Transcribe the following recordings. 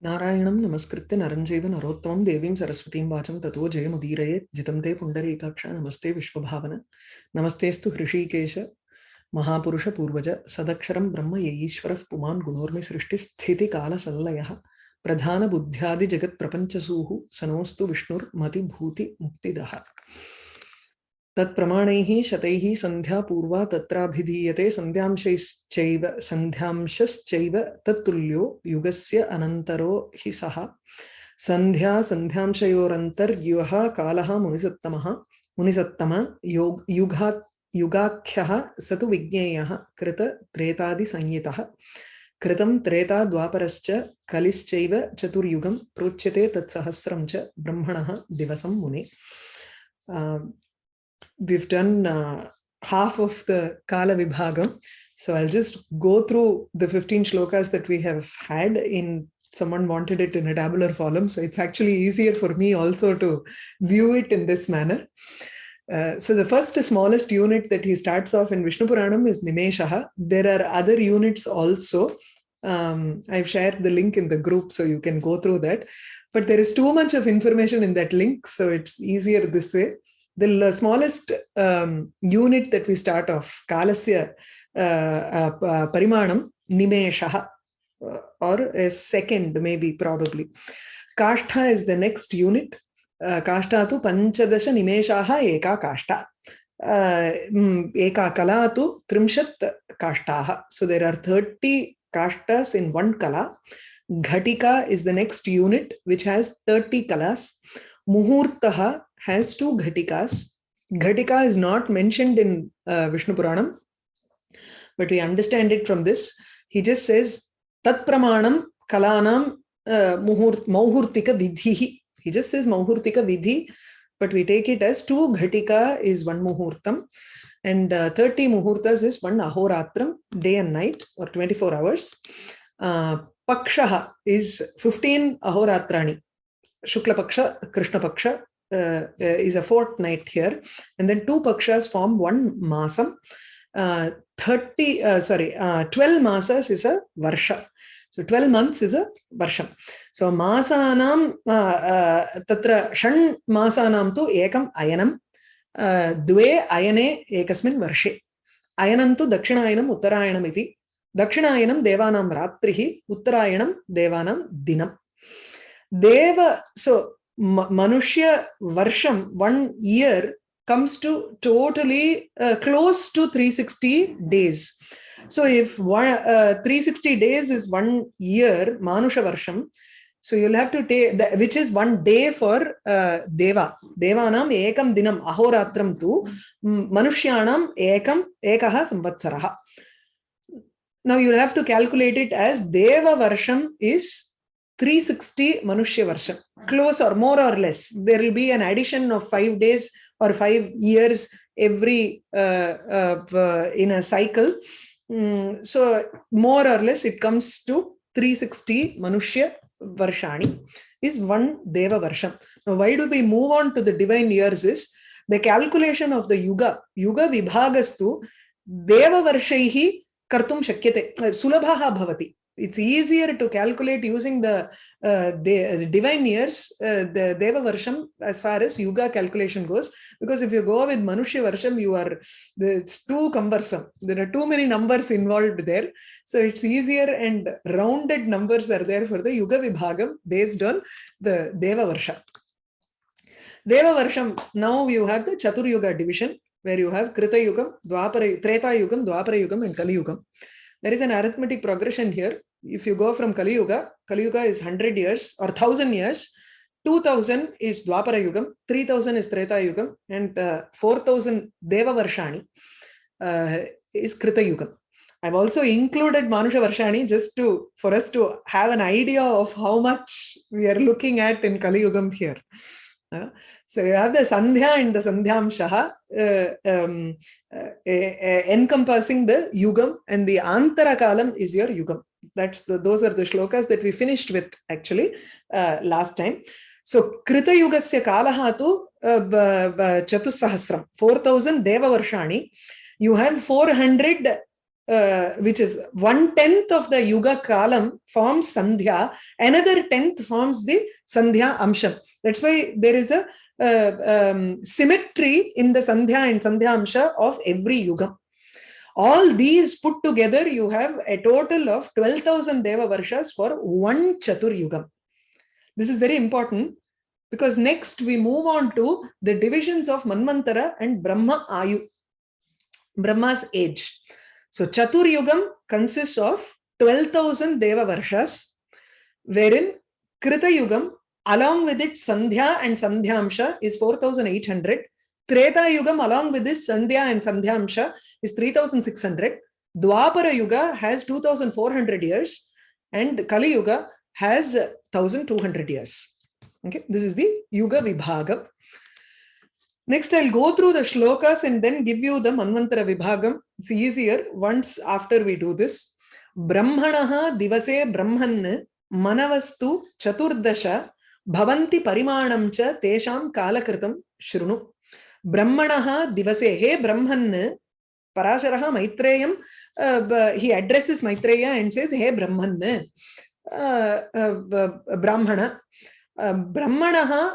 नारायणं नमस्कृत्य नरं चैव नरोत्तमं देवीं सरस्वतीं वाचं ततो जयमुदीरयेत् जितं ते पुण्डरीकाक्ष नमस्ते विश्वभावन नमस्तेऽस्तु हृषीकेश महापुरुष पूर्वज सदक्षरं ब्रह्म यईश्वरः पुमान् गुणोर्मि सृष्टिस्थितिकालसंलयः प्रधानबुद्ध्यादिजगत्प्रपञ्चसूः सनोऽस्तु विष्णुर्मतिभूतिमुक्तिदः तत्प्रमाणैः शतैः सन्ध्या पूर्वा तत्राभिधीयते सन्ध्यांशश्चैव तत्तुल्यो युगस्य अनन्तरो हि सः सन्ध्या सन्ध्यांशयोरन्तर्युगः कालः मुनिसत्तम युगाख्यः स तु विज्ञेयः कृत त्रेतादिसंहितः कृतं त्रेता द्वापरश्च कलिश्चैव चतुर्युगं प्रोच्यते तत्सहस्रं च ब्रह्मणः दिवसं मुने. We've done half of the Kala Vibhagam. So I'll just go through the 15 shlokas that we have had. Someone wanted it in a tabular form. So it's actually easier for me also to view it in this manner. So the first smallest unit that he starts off in Viṣṇupurāṇam is Nimeshaha. There are other units also. I've shared the link in the group so you can go through that. But there is too much of information in that link. So it's easier this way. The smallest unit that we start off, Kalasya Parimanam, Nimeshaha, or a second maybe, probably. Kashtha is the next unit. Kashtha tu Panchadasha Nimeshaha Eka Kashta. Eka Kala tu Trimshat Kashtaha. So there are 30 Kashtas in one Kala. Ghatika is the next unit, which has 30 Kalas. Muhurtaha has 2 Ghatikas. Ghatika is not mentioned in Viṣṇupurāṇam, but we understand it from this. He just says, Tat Pramanam Kalanam Mauhurtika Vidhihi. He just says Mauhurtika Vidhi, but we take it as 2 Ghatika is 1 Muhurtam, and 30 Muhurtas is 1 Ahoratram, day and night, or 24 hours. Pakshaha is 15 Ahoratrani. Shukla Paksha, Krishna Paksha is a fortnight here, and then 2 Pakshas form 1 Masam. 12 Masas is a Varsha. So 12 months is a Varsham. So Masanam, Tatra Shan Masanam tu Ekam Ayanam, Dve Ayane Ekasmin Varshe. Ayanam tu Dakshinayanam Uttarayanam iti. Dakshinayanam Devanam Ratrihi, Uttarayanam Devanam Dinam. Deva, so Manushya Varsham, 1 year, comes to totally close to 360 days. So if 360 days is 1 year, Manusha Varsham, so you'll have to take, which is 1 day for Deva. Devanam Ekam Dinam Ahoratram tu, Manushyanam Ekaha Samvatsaraha. Now you'll have to calculate it as Deva Varsham is 360 Manushya Varsham, close or more or less. There will be an addition of 5 days or 5 years every in a cycle. So more or less it comes to 360 Manushya Varshani is 1 Deva Varsham. Now why do we move on to the divine years is the calculation of the Yuga Vibhagastu Deva Varshaihi Kartum Shakyate Sulabhaha Bhavati. It's easier to calculate using the divine years, the Deva Varsham, as far as Yuga calculation goes, because if you go with Manushya Varsham, it's too cumbersome. There are too many numbers involved there. So it's easier, and rounded numbers are there for the Yuga Vibhagam based on the Deva Varsha. Deva Varsham, now you have the Chatur Yuga division, where you have Krita Yugam, Treta Yugam, Dwapara Yugam, and Kali Yugam. There is an arithmetic progression here. If you go from Kali Yuga is 100 years or 1000 years, 2000 is Dwapara Yugam, 3000 is Treta Yugam, and 4000 Deva Varshani is Krita Yugam. I've also included Manusha Varshani just for us to have an idea of how much we are looking at in Kali Yugam here. So you have the Sandhya and the Sandhyamshaha encompassing the Yugam, and the Antara Kalam is your Yugam. Those are the shlokas that we finished with actually last time. So Krita Yugasya Kalaha tu Chatusahasram, 4000 Deva Varshani. You have 400 which is 1/10 of the Yuga Kalam forms Sandhya, another 10th forms the Sandhya Amsham. That's why there is a symmetry in the Sandhya and Sandhya Amsha of every Yuga. All these put together, you have a total of 12,000 Deva Varshas for one Chatur Yugam. This is very important because next we move on to the divisions of Manvantara and Brahma Ayu, Brahma's age. So Chatur Yugam consists of 12,000 Deva Varshas, wherein Krita Yugam, along with its Sandhya and Sandhyamsha, is 4,800. Treta Yugam, along with this Sandhya and Sandhyamsha, is 3,600. Dwapara Yuga has 2,400 years, and Kali Yuga has 1,200 years. Okay, this is the Yuga Vibhaga. Next, I'll go through the shlokas and then give you the Manvantara Vibhagam. It's easier once after we do this. Brahmanaha divase brahman manavastu chaturdasha bhavanti parimanam cha tesham kalakritam shrunu. Brahmanaha divase, he Brahman, Parāśara Maitreyam, he addresses Maitreya and says, hey Brahman, Brahmana. Brahmanaha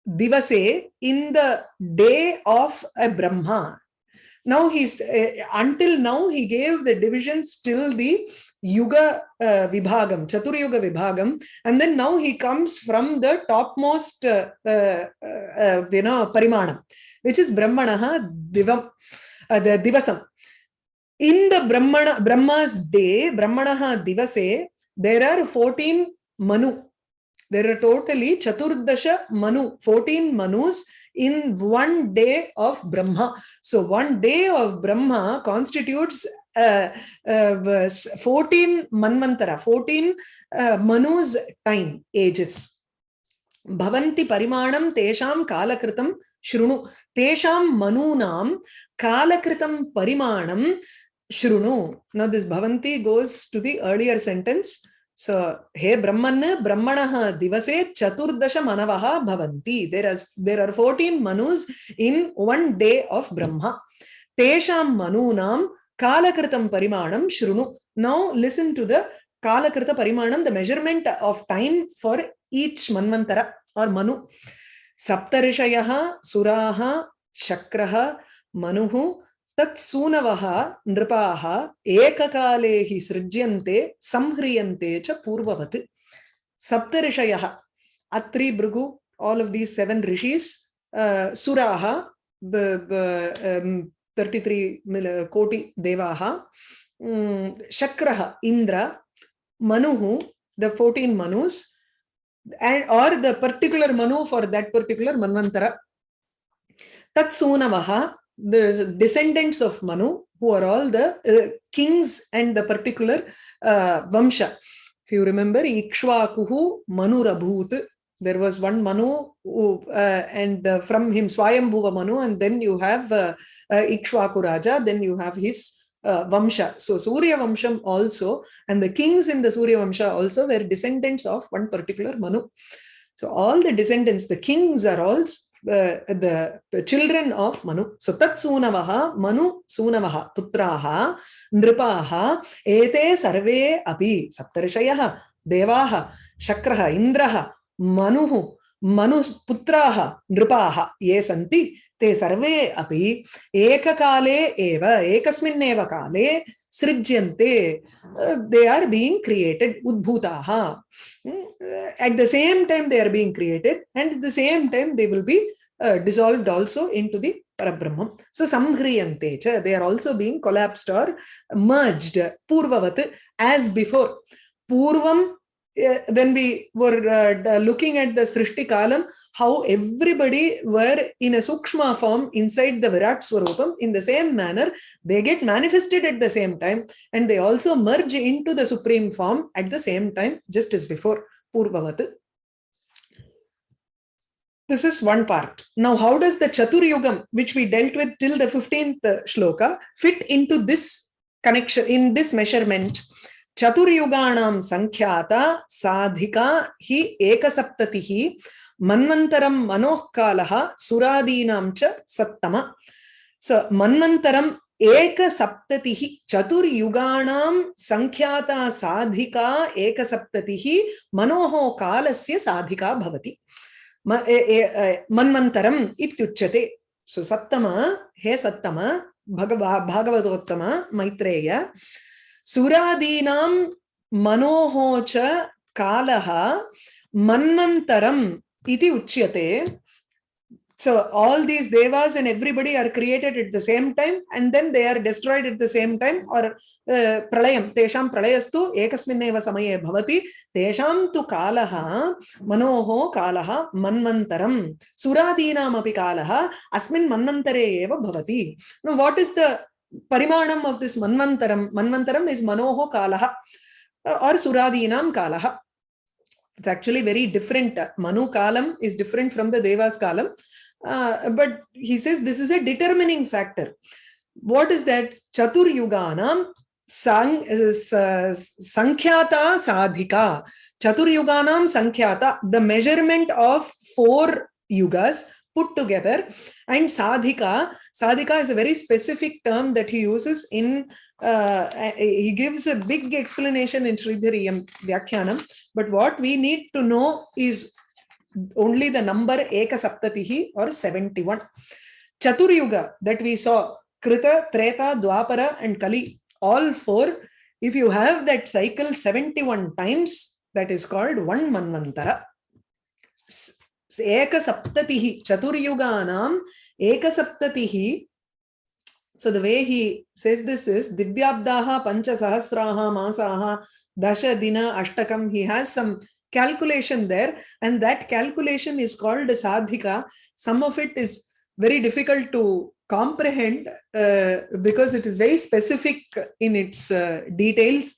divase, in the day of a Brahma. Now he's until now he gave the divisions till the Yuga Vibhagam, Chatur Yuga Vibhagam, and then now he comes from the topmost Parimanam, which is Brahmanaha Divam, the Divasam. In the Brahma's day, Brahmanaha Divase, there are 14 Manu. There are totally Chaturdasha Manu, 14 Manus in one day of Brahma. So one day of Brahma constitutes 14 Manvantara, 14 Manu's time, ages. Bhavanti parimanam tesham kalakritam shrunu. Tesham manunam kalakritam parimanam shrunu. Now this Bhavanti goes to the earlier sentence. So, he Brahman, Brahmanaha divase chaturdasha manavaha bhavanti. There are 14 manus in one day of Brahma. Tesham manunam kalakritam parimanam shrunu. Now listen to the kalakrita parimanam, the measurement of time for each manvantara or manu. Saptarishayaha suraha shakraha manuhu tat sunavaha nripaha ekakalehi srijyante samhriyante cha purvavat. Saptarishayaha, Atri, Bhrigu, all of these 7 rishis, suraha, the 33 koti devaha, shakraha, Indra, manuhu, the 14 manus, and or the particular manu for that particular manvantara. Tat sunavaha, the descendants of Manu, who are all the kings and the particular Vamsha. If you remember, Ikshvakuhu Manurabhut, there was one Manu who, and from him Swayambhuva Manu, and then you have Ikshvaku Raja, then you have his Vamsha. So Surya Vamsham also, and the kings in the Surya Vamsha also were descendants of one particular Manu. So all the descendants, the kings are all the children of Manu. So tat sunavaha, Manu sunavaha, putraha, nripaha, ete sarve api, saptarishayaha, devaha, shakraha, indraha, manuhu, manu putraha, nripaha, ye santi, te sarve api, ekakale eva, ekasminneva kale, srijyante, they are being created, udbhutaha. At the same time they are being created, and at the same time they will be dissolved also into the Parabrahman. So samhriyante cha, they are also being collapsed or merged, purvavat, as before. Purvam, when we were looking at the Srishti Kalam, how everybody were in a Sukshma form inside the Virat Swarupam, in the same manner, they get manifested at the same time, and they also merge into the Supreme form at the same time, just as before, Purvavat. This is one part. Now, how does the Chatur Yugam, which we dealt with till the 15th shloka, fit into this connection, in this measurement? Chatur Yuganam Sankhyata Sadhika hi ekasaptatihi Manvantaram Manohkalaha Suradinam cha Sattama. So Manvantaram Eka saptatihi chaturyuganam sankhyaata sadhika eka saptatihi manoho kalasya sadhika bhavati. Manmantaram ityuchyate. So Sattama, he Sattama, Bhagavatottama, Maitreya, Suradinam manohocha kalaha manmantaram iti uchyate. So all these devas and everybody are created at the same time and then they are destroyed at the same time, or pralayam, tesham pralayastu ekasminneva samaye bhavati, tesham tu kalaha manoho kalaha manmantaram suradinam api kalaha asmin manmantare eva bhavati. Now what is the parimanam of this manmantaram? Manmantaram is manoho kalaha or suradinam kalaha. It's actually very different. Manu kalam is different from the devas kalam. But he says this is a determining factor. What is that? Chatur yuganam sankhyata sadhika. Chatur yuganam sankhyata, the measurement of 4 yugas put together, and sadhika. Sadhika is a very specific term that he uses in he gives a big explanation in Sridhara Vyakhyanam, but what we need to know is only the number Eka Saptatihi or 71. Chaturyuga that we saw, Krita, Treta, Dwapara and Kali, all 4, if you have that cycle 71 times, that is called one Manvantara. Eka Saptatihi, Chaturyuganam, Eka Saptatihi. So the way he says this is Divyabdaha, Pancha Sahasraha, Masaha, Dasha Dina, Ashtakam. He has some calculation there, and that calculation is called sadhika. Some of it is very difficult to comprehend because it is very specific in its details.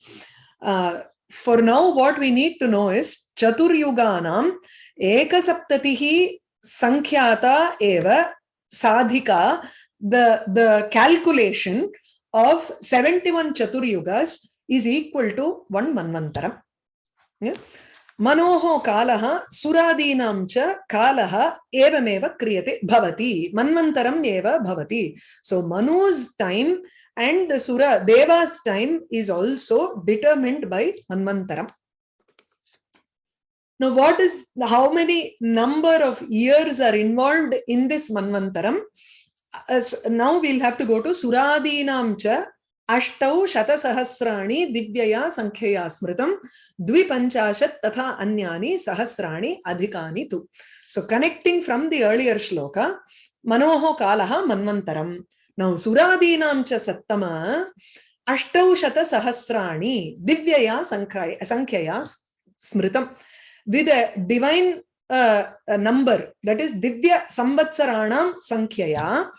For now, what we need to know is Chaturyuganam Ekasaptatihi Sankhyata Eva Sadhika. The calculation of 71 Chaturyugas is equal to 1 Manvantaram. Yeah? Manoho kalaha suradinam cha kalaha evameva kriyate bhavati. Manvantaram eva bhavati. So Manu's time and the Sura Deva's time is also determined by Manvantaram. Now what is, how many number of years are involved in this Manvantaram? Now we'll have to go to Suradinam cha Ashtau Shata Sahasrani Divyaya Sankhya Smritam Dvipanchashat Tatha Anyani Sahasrani Adhikani Tu. So connecting from the earlier shloka, Manoho Kalaha Manvantaram. Now Suradinam cha Sattama Ashtau Shata Sahasrani Divyaya Sankhya Smritam. With a divine number, that is Divya Samvatsaranam Sankhya,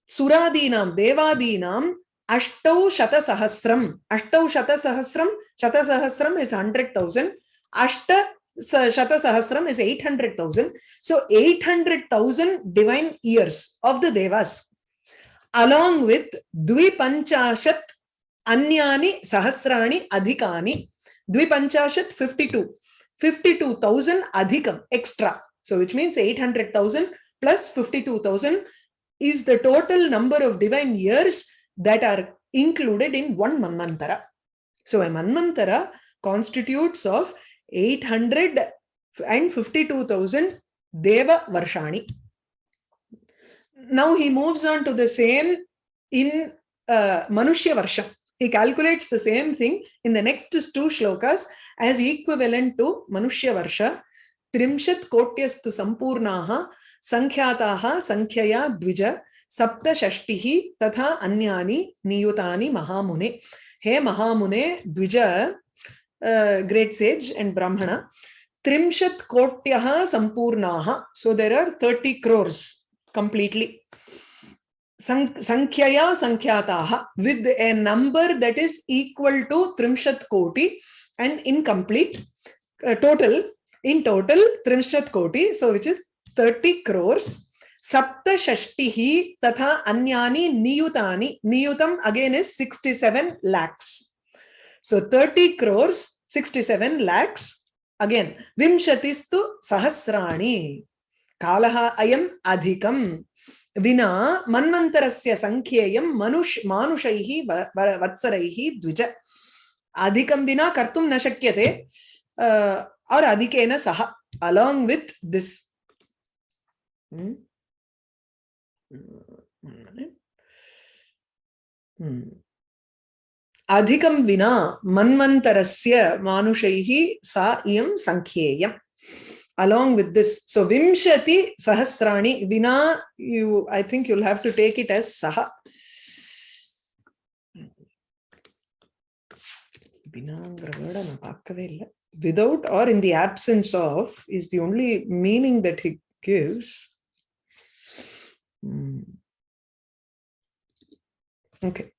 Suradinam, Devadinam, Ashtau Shata Sahasram. Ashtau Shata Sahasram, Shata Sahasram is 100,000. Ashta Shata Sahasram is 800,000. So 800,000 divine years of the Devas, along with Dvipanchashat Anyani Sahasrani Adhikani. Dvipanchashat 52. 52,000 adhikam extra. So which means 800,000 plus 52,000 is the total number of divine years that are included in one Manvantara. So a Manvantara constitutes of 852,000 Deva Varshani. Now he moves on to the same in Manushya Varsha. He calculates the same thing in the next 2 shlokas as equivalent to Manushya Varsha. Trimshat Kotyastu Sampurnaha Sankhyataha Sankhya Dvija Sapta Shashtihi Tatha Anyani Niyutani Mahamune. He Mahamune Dvija, great sage and Brahmana. Trimshat Kotyaha Sampurnaha. So there are 30 crores completely. Sankhya Sankhyataha, with a number that is equal to Trimshat Koti and incomplete total, in total Trimshat Koti, so which is 30 crores. Sapta Shashtihi Tatha Anyani Niyutani. Niyutam again is 67 lakhs. So 30 crores, 67 lakhs. Again, Vimshatistu Sahasrani. Kalaha Ayam Adhikam. Vina manvantarasya sankheyam manushaihi vatsaraihi dvija. Adhikam vina kartum na shakyate or adhikena saha. Along with this. Adhikam vina manvantarasya manushaihi sa iyam sankheyam. Along with this, so vimshati sahasrani vina, I think you'll have to take it as saha. Without or in the absence of is the only meaning that he gives. Okay.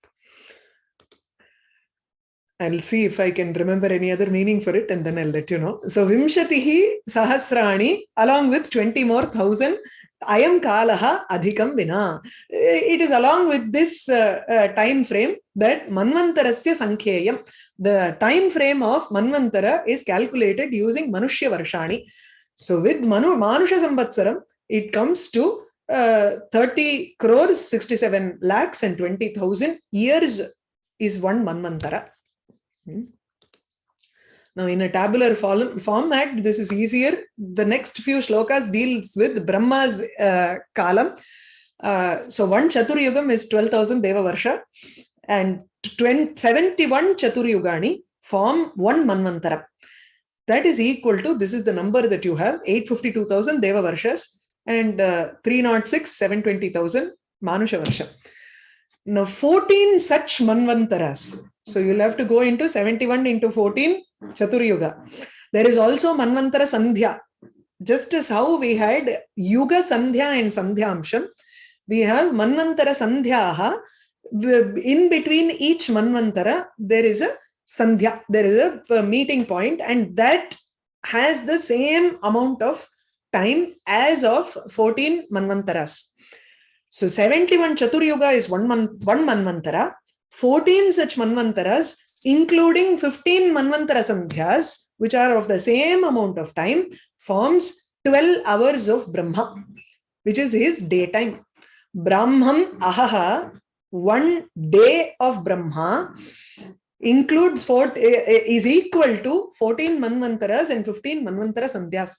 I'll see if I can remember any other meaning for it and then I'll let you know. So Vimshatihi Sahasrani along with 20 more thousand Ayam Kalaha Adhikam Vina. It is along with this time frame that Manvantarasya Sankheyam. The time frame of Manvantara is calculated using Manushya Varshani. So with Manusha Samvatsaram, it comes to 30 crores, 67 lakhs and 20,000 years is one Manvantara. Now in a tabular format, this is easier. The next few shlokas deals with Brahma's kalam. So one Chaturyugam is 12,000 Deva Varsha and 71 Chaturyugani form one Manvantara. That is equal to, this is the number that you have, 852,000 Deva Varshas and 306, 720,000 Manusha Varsha. Now 14 such Manvantaras. So you'll have to go into 71 into 14 Chaturyuga. There is also Manvantara Sandhya. Just as how we had Yuga Sandhya and Sandhya Amsham, we have Manvantara Sandhyaha. In between each Manvantara, there is a Sandhya, there is a meeting point, and that has the same amount of time as of 14 Manvantaras. So 71 Chaturyuga is one Manvantara, 14 such Manvantaras, including 15 Manvantara Sandhyas, which are of the same amount of time, forms 12 hours of Brahma, which is his daytime. Brahmam Ahaha, 1 day of Brahma, includes is equal to 14 Manvantaras and 15 Manvantara Sandhyas.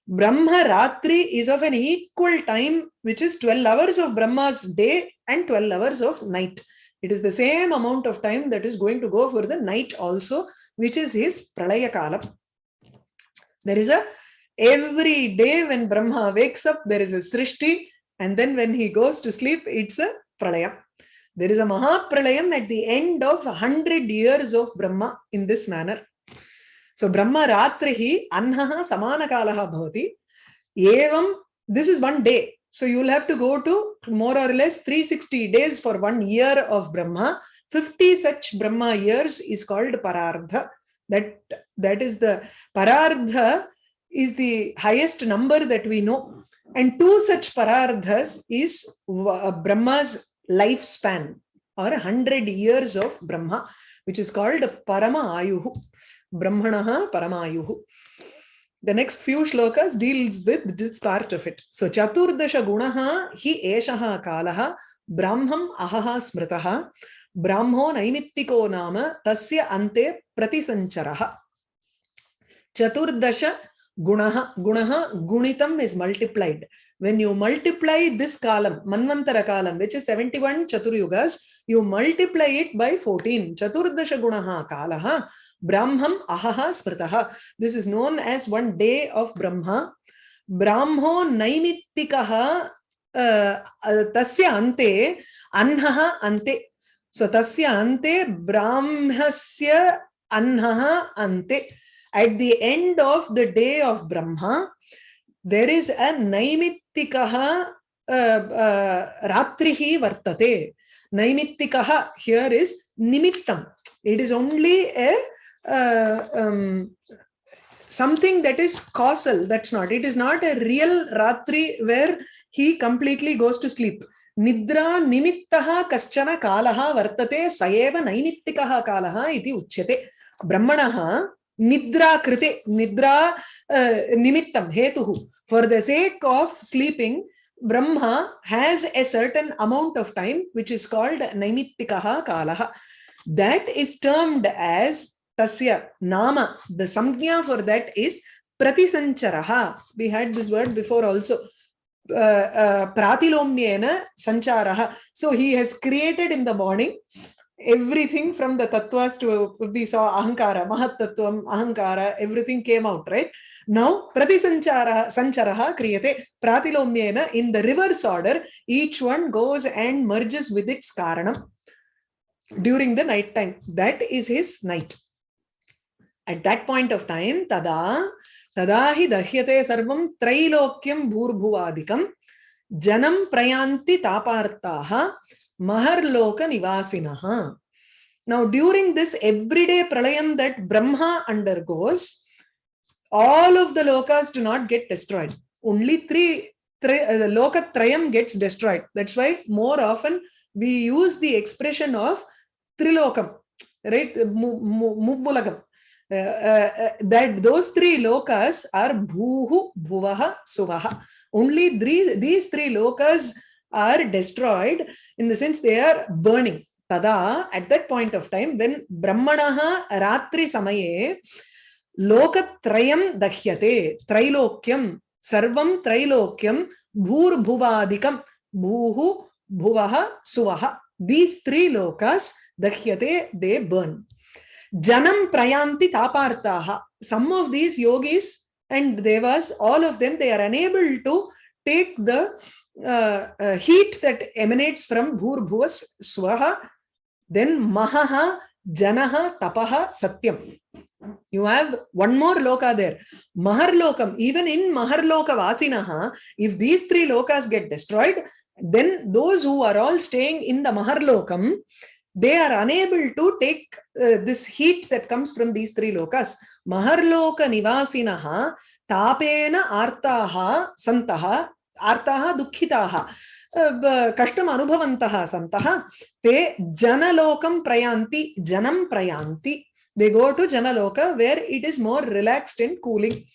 Brahma Ratri is of an equal time, which is 12 hours of Brahma's day and 12 hours of night. It is the same amount of time that is going to go for the night also, which is his Pralaya Kalam. There is every day when Brahma wakes up, there is a Srishti, and then when he goes to sleep, it's a Pralaya. There is a Mahapralayam at the end of 100 years of Brahma in this manner. So Brahma Ratrihi Anhaha Samana Kalaha Bhavati. Evam, this is 1 day. So you will have to go to more or less 360 days for 1 year of Brahma. 50 such Brahma years is called Parardha. That is the Parardha is the highest number that we know. And 2 such Parardhas is Brahma's lifespan or 100 years of Brahma, which is called Parama Ayuhu. Brahmanaha Paramayuhu. The next few shlokas deals with this part of it. So Chaturdasha Gunaha Hi Eshaha Kalaha Brahmam Ahaha Smritaha Brahmo Naimittiko Nama Tasya Ante Pratisancharaha. Chaturdasha Gunaha. Gunitam is multiplied. When you multiply this column, Manvantara column, which is 71 Chaturyugas, you multiply it by 14. Chaturdasha Gunaha Kalaha Brahmam Ahaha Smritaha. This is known as 1 day of Brahma. Brahmo Naimittikaha Tasya Ante Anhaha Ante. So Tasya Ante Brahmasya Anhaha Ante. At the end of the day of Brahma, there is a Naimitikaha Ratrihi Vartate. Naimitikaha here is Nimittam. It is only a something that is causal. That's not. It is not a real Ratri where he completely goes to sleep. Nidra Nimittaha Kaschana Kalaha Vartate Sayeva Naimitikaha Kalaha iti Uchyate. Brahmanaha Nidra Krite, Nidra Nimittam, Hetuhu. For the sake of sleeping, Brahma has a certain amount of time which is called Naimitikaha Kalaha. That is termed as Tasya Nama. The Samjna for that is Pratisancharaha. We had this word before also. Pratilomnyena Sancharaha. So he has created in the morning everything from the tattvas to, we saw Ahankara, Mahat Tattvam, Ahankara, everything came out, right? Now, Pratisancharaha kriyate Pratilomnyena, in the reverse order, each one goes and merges with its Karanam during the night time. That is his night. At that point of time, Tadahi dahyate sarvam trailokyam bhurbhuvadikam janam prayanti tapartaha maharloka nivasinaha. Now, during this everyday pralayam that Brahma undergoes, all of the lokas do not get destroyed. Only the loka trayam gets destroyed. That's why more often we use the expression of trilokam, right? Muvvulakam. That those three lokas are bhuhu, bhuvaha, suvaha. Only these three lokas are destroyed, in the sense they are burning. Tada, at that point of time, when Brahmanaha ratri samaye lokatrayam dahyate, trilokyam, sarvam trilokyam, bhur bhuvadikam, bhuhu, bhuvaha, suvaha. These three lokas dahyate, they burn. Janam prayanti tapartaha. Some of these yogis and devas, all of them, they are unable to take the heat that emanates from bhur bhuvas swaha. Then mahaha, janaha, tapaha, satyam. You have one more loka there. Maharlokam. Even in Maharloka vasinaha, if these three lokas get destroyed, then those who are all staying in the Maharlokam, they are unable to take this heat that comes from these three lokas. Maharloka nivasinaha tapena artaha santaha artaha dukkhitaha kashtam anubhavantaha santaha te janalokam prayanti janam prayanti. They go to Janaloka where it is more relaxed and cooling.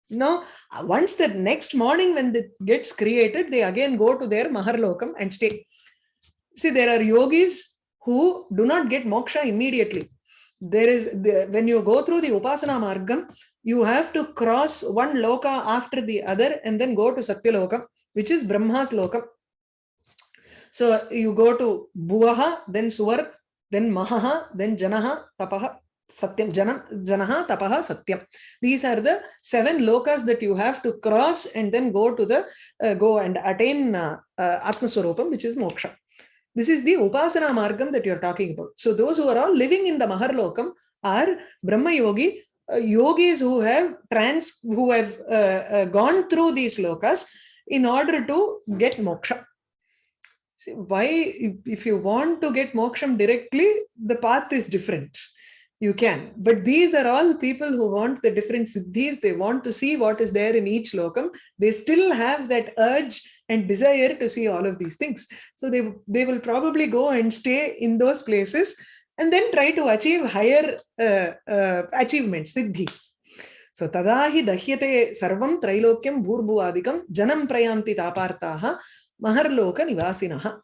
Now, once the next morning when it gets created, they again go to their Maharlokam and stay. See, there are yogis who do not get moksha immediately. When you go through the Upasana Margam, you have to cross one loka after the other and then go to Satyaloka, which is Brahma's lokam. So you go to Bhuvaha, then Suvar, then Mahaha, then Janaha, Tapaha, Satyam, Janaha, Tapaha, Satyam. These are the 7 lokas that you have to cross and then go to the go and attain Atmaswarupam, which is moksha. This is the Upasana Margam that you are talking about. So those who are all living in the Maharlokam are Brahma Yogi, yogis who have gone through these lokas in order to get moksha. See, why, if you want to get moksham directly, the path is different. You can. But these are all people who want the different siddhis. They want to see what is there in each lokam. They still have that urge and desire to see all of these things. So they will probably go and stay in those places and then try to achieve higher achievements, siddhis. So tadahi dahyate sarvam trilokyam bhurbhuvadikam janam prayanti tapartaha Maharloka nivasinaha.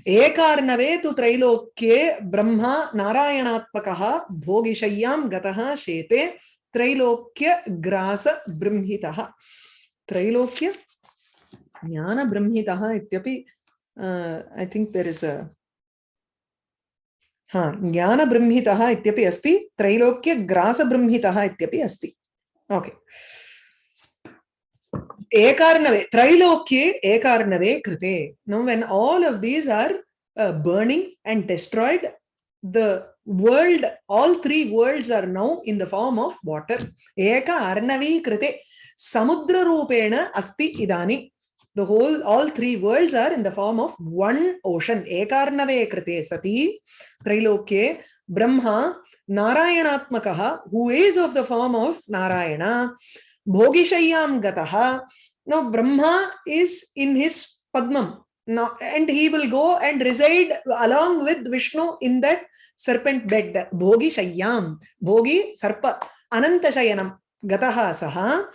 Ekarnave tu trailokye brahma narayanatmakaha bhogishayam gataha shete trailokya grasa brahmitaha. Trailokya jnana brahmitaha ityapi, I think there is a jnana brahmitaha ityapi asti, trailokya grasa brahmitaha ityapi asti. Okay. Ekarnave, Trilokye Ekarnave Krite. Now, when all of these are burning and destroyed, the world, all 3 worlds are now in the form of water. Eka Arnavi Krite. Samudra Rupena Asti Idani. All 3 worlds are in the form of one ocean. Ekarnave Krite Sati, Trilokye, Brahma, Narayanatmakaha, who is of the form of Narayana. Bhogishayam gataha. Now Brahma is in his Padmam. Now, and he will go and reside along with Vishnu in that serpent bed. Bhogishayam. Bhogi sarpa. Anantashayanam. Gataha saha.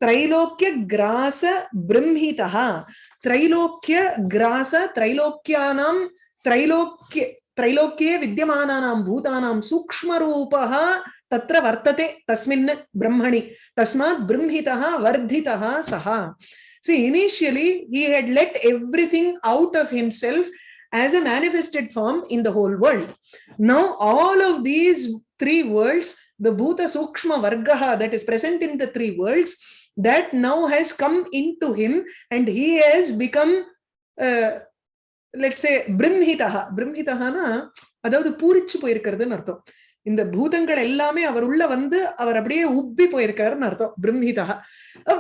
Trailokya grasa brahmitaha. Trailokya grasa trailokyanam trailokye vidyamananam bhutanam sukshma rupaha tatra vartate tasmin brahmani. Tasmat brahmitaha vardhitaha saha. See, initially he had let everything out of himself as a manifested form in the whole world. Now all of these three worlds, the bhuta sukshma vargaha that is present in the three worlds, that now has come into him and he has become, let's say, brahmitaha. Brahmitaha na, adavadhu purichu poirukkuradhu artham. இந்த பூதங்கள் எல்லாமே அவர் உள்ள வந்து அவர் அப்படியே உப்பி போயிருக்காருன்னு அர்த்தம். பிரம்மிதா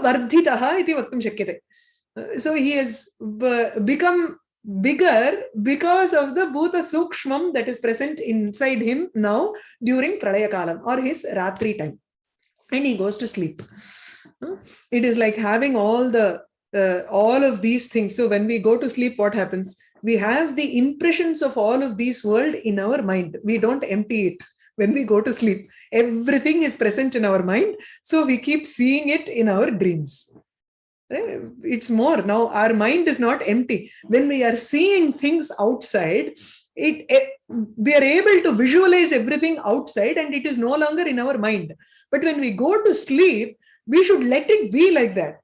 வர்திதா இது வக்தும் சக்கியதே. So he has become bigger because of the bhuta sukshmam that is present inside him now during pralaya kalam or his ratri time, and he goes to sleep. It is like having all of these things. So when we go to sleep, what happens? We have the impressions of all of these world in our mind. We don't empty it. When we go to sleep, everything is present in our mind, so we keep seeing it in our dreams. It's more now, our mind is not empty. When we are seeing things outside, we are able to visualize everything outside and it is no longer in our mind. But when we go to sleep, we should let it be like that.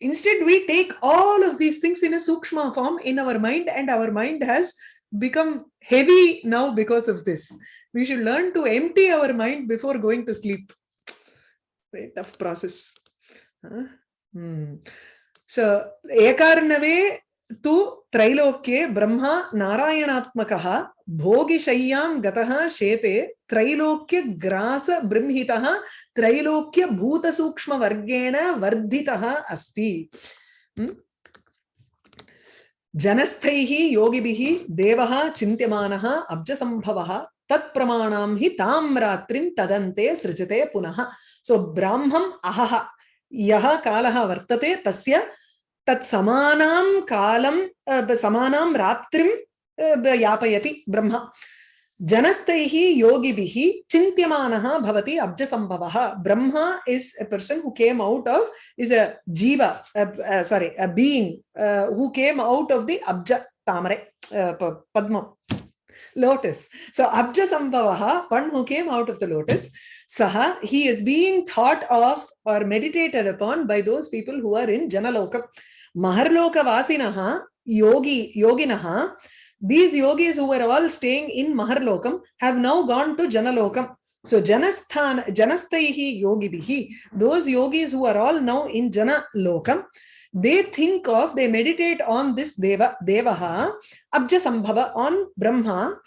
Instead, we take all of these things in a sukshma form in our mind, and our mind has become heavy now because of this. We should learn to empty our mind before going to sleep. Very tough process. So, ekarnave tu trailokye brahma narayanatmakaha bhogi shayyam gataha shete trailokya grasa brahmitaha trailokya bhuta sukshma vargena vardhitaha asti. Janasthaihi yogibihi devaha chintyamanaha abjasambhavaha tat pramanam hi tam ratrim tadante srijate punaha. So brahmam ahaha yaha kalaha vartate tasya tat samanam kalam samanam ratrim yapayati brahma. Janastaihi yogibihi chintyamanaha bhavati abjasambhavaha. Brahma is a person who came out of, is a jiva, a being who came out of the abja tamare, padma, lotus. So abjasambhavaha, one who came out of the lotus, saha, he is being thought of or meditated upon by those people who are in janaloka. Maharloka vasinaha yoginaha. These yogis who were all staying in Maharlokam have now gone to Janalokam. So Janastaihi yogibihi, those yogis who are all now in Janalokam, they think of, they meditate on this Devaha, Abjasambhava, on Brahma,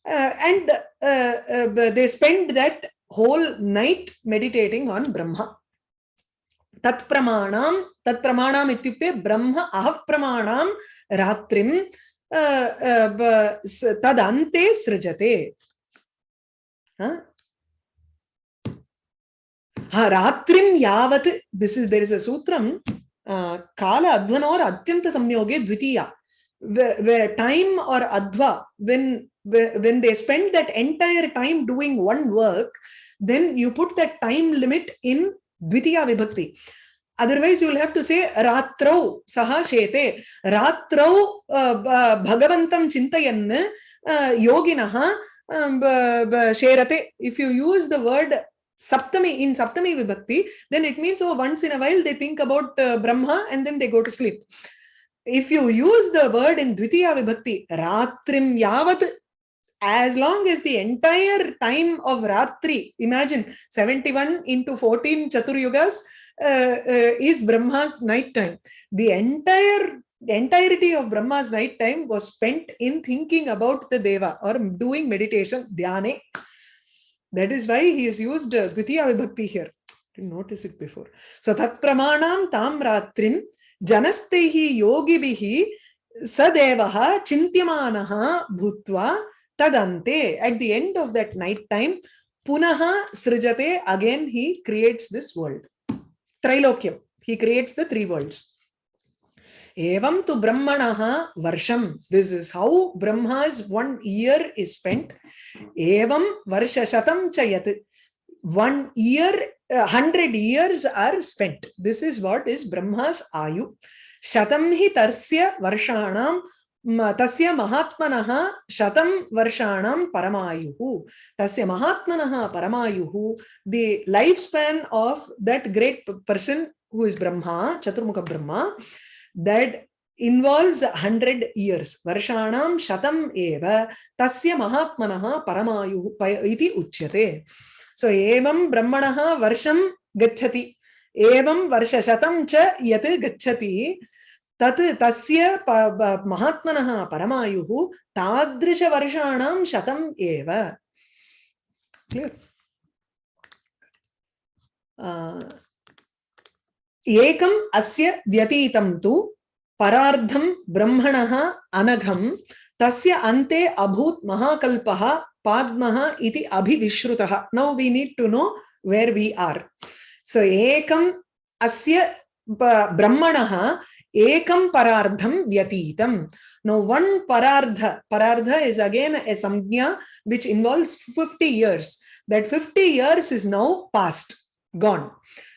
and they spend that whole night meditating on Brahma. Tat pramanam ityukte Brahma ahav pramanam ratrim tadante srijate. Ratrim yavat. There is a sutram, kala advanor atyanta samyoge dvitiya, where time or adva, when they spend that entire time doing one work, then you put that time limit in dvitiya vibhakti. Otherwise, you will have to say ratrau saha shete. Ratrau bhagavantam chintayan yoginaha sherate. If you use the word saptami in saptami vibhakti, then it means, oh, once in a while they think about Brahma and then they go to sleep. If you use the word in dvitiya vibhakti, ratrim yavat, as long as the entire time of ratri, imagine 71 into 14 chaturyugas is Brahma's night time. The entirety of Brahma's night time was spent in thinking about the Deva or doing meditation, dhyane. That is why he has used dvitiya vibhakti here. Didn't notice it before. So tat pramanam tam ratrim janastaihi yogibihi sadevaha chintyamanaha bhutva tadante. At the end of that night time, punaha srijate, again he creates this world. Trilokyam, he creates the three worlds. Evam tu brahmanaha varsham. This is how Brahma's 1 year is spent. Evam varsha shatam chayat. 1 year, 100 years are spent. This is what is Brahma's Ayu. Shatam hi tarsya varshanam tasya mahatmanaha shatam varshanam paramayuhu. Tasya mahatmanaha paramayuhu. The lifespan of that great person who is Brahma, Chaturmukha Brahma, that involves 100 years. Varshanam shatam eva tasya mahatmanaha paramayuhu iti uchyate. So evam brahmanaha varsham gacchati. Evam varsha shatam cha yat gacchati. Tat tasya mahatmanaha paramayuhu tadrisha varshanam shatam eva. Clear? Ekam asya vyatitam tu parardham brahmanaha anagham tasya ante abhut mahakalpaha padmaha iti abhivishrutaha. Now we need to know where we are. So ekam asya brahmanaha ekam parardham vyatitam. Now one parardha is again a samjna which involves 50 years. That 50 years is now past, gone.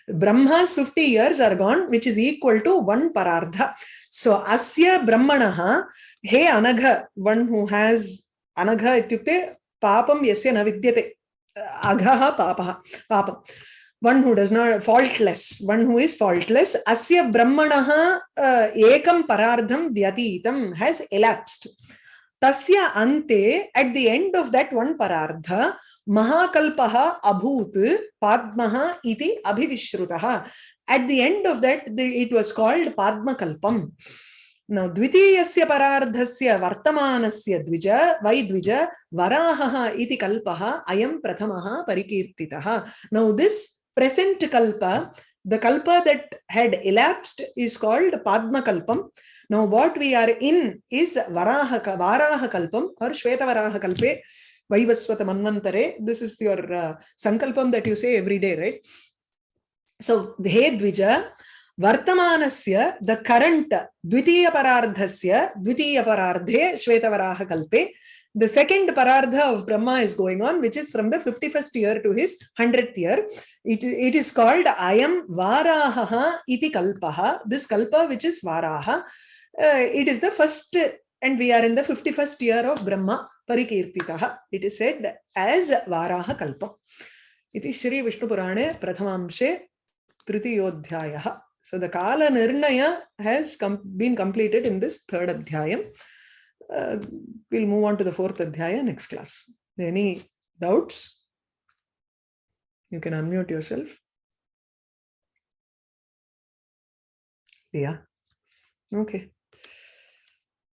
Brahma's 50 years are gone, which is equal to one parardha. So asya brahmanaha, he anagha, one who has anagha ityukte papam yasya na vidyate, aghaha papaha, papam. One who does not, faultless, one who is faultless. Asya brahmanaha ekam parardham vyatitam has elapsed. Tasya ante, at the end of that one parardha, mahakalpaha abhut padmaha iti abhivishrutaha. At the end of that, it was called padmakalpam. Now, dvitiyasya parardhasya vartamanasya dvija, vaidvija, varahaha iti kalpaha, ayam prathamaha parikirtitaha. Now, this present kalpa, the kalpa that had elapsed is called padmakalpam. Now, what we are in is Varaha Kalpam or Shweta Varaha Kalpe, Vaivaswata Manvantare. This is your Sankalpam that you say every day, right? So, He Dvija, Vartamanasya, the current Dvitiya Parardhasya, Dvitiya Parardhe, Shweta Varaha Kalpe. The second parardha of Brahma is going on, which is from the 51st year to his 100th year. It is called Ayam Varaha iti Kalpaha. This Kalpa, which is Varaha. It is the first, and we are in the 51st year of Brahma Parikirtitaha. It is said as Varaha Kalpa. Iti Shri Višnupurāṇe Prathamamshe Tritiyodhyayaha. So the Kala Nirnaya has been completed in this third Adhyayam. We'll move on to the fourth Adhyaya next class. Any doubts? You can unmute yourself. Yeah. Okay.